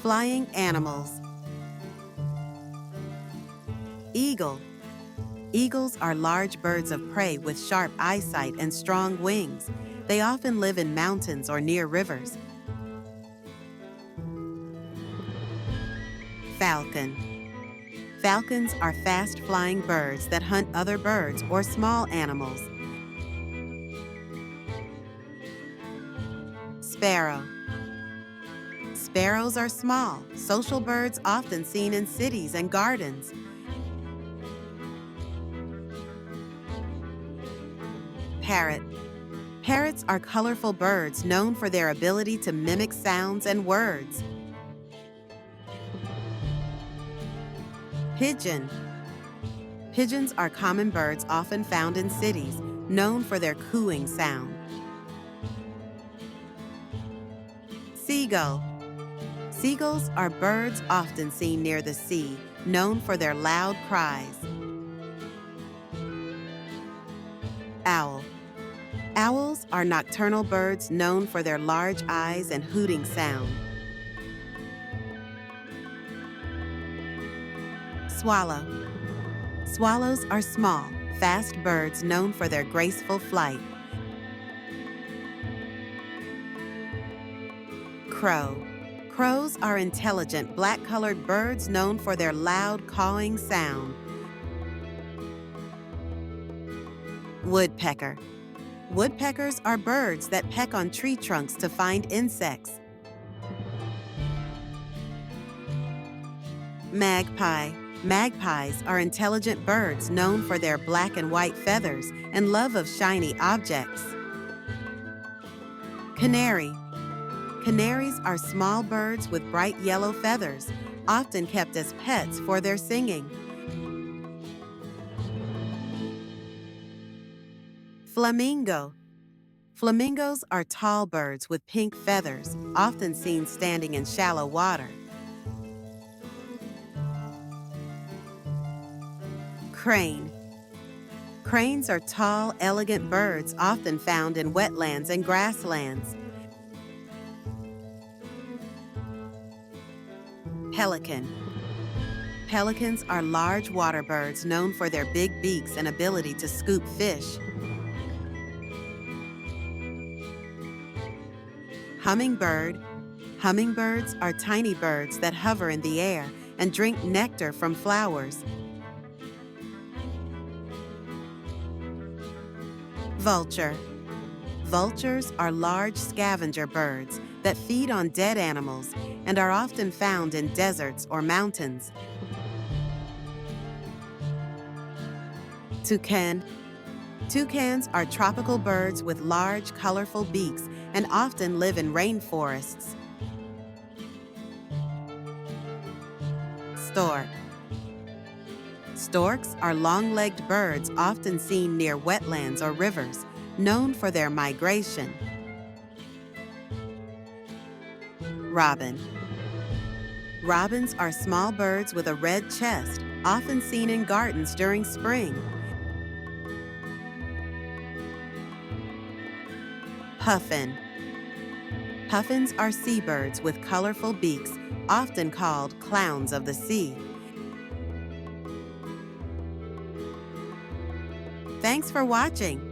Flying animals. Eagle. Eagles are large birds of prey with sharp eyesight and strong wings. They often live in mountains or near rivers. Falcon. Falcons are fast-flying birds that hunt other birds or small animals. Sparrow. Sparrows are small, social birds often seen in cities and gardens. Parrot. Parrots are colorful birds known for their ability to mimic sounds and words. Pigeon. Pigeons are common birds often found in cities, known for their cooing sound. Seagull. Seagulls are birds often seen near the sea, known for their loud cries. Owl. Owls are nocturnal birds known for their large eyes and hooting sound. Swallow. Swallows are small, fast birds known for their graceful flight. Crow. Crows are intelligent, black-colored birds known for their loud cawing sound. Woodpecker. Woodpeckers are birds that peck on tree trunks to find insects. Magpie. Magpies are intelligent birds known for their black and white feathers and love of shiny objects. Canary. Canaries are small birds with bright yellow feathers, often kept as pets for their singing. Flamingo. Flamingos are tall birds with pink feathers, often seen standing in shallow water. Crane. Cranes are tall, elegant birds often found in wetlands and grasslands. Pelican. Pelicans are large water birds known for their big beaks and ability to scoop fish. Hummingbird. Hummingbirds are tiny birds that hover in the air and drink nectar from flowers. Vulture. Vultures are large scavenger birds that feed on dead animals and are often found in deserts or mountains. Toucan. Toucans are tropical birds with large, colorful beaks and often live in rainforests. Stork. Storks are long-legged birds often seen near wetlands or rivers, known for their migration. Robin. Robins are small birds with a red chest, often seen in gardens during spring. Puffin. Puffins are seabirds with colorful beaks, often called clowns of the sea. Thanks for watching.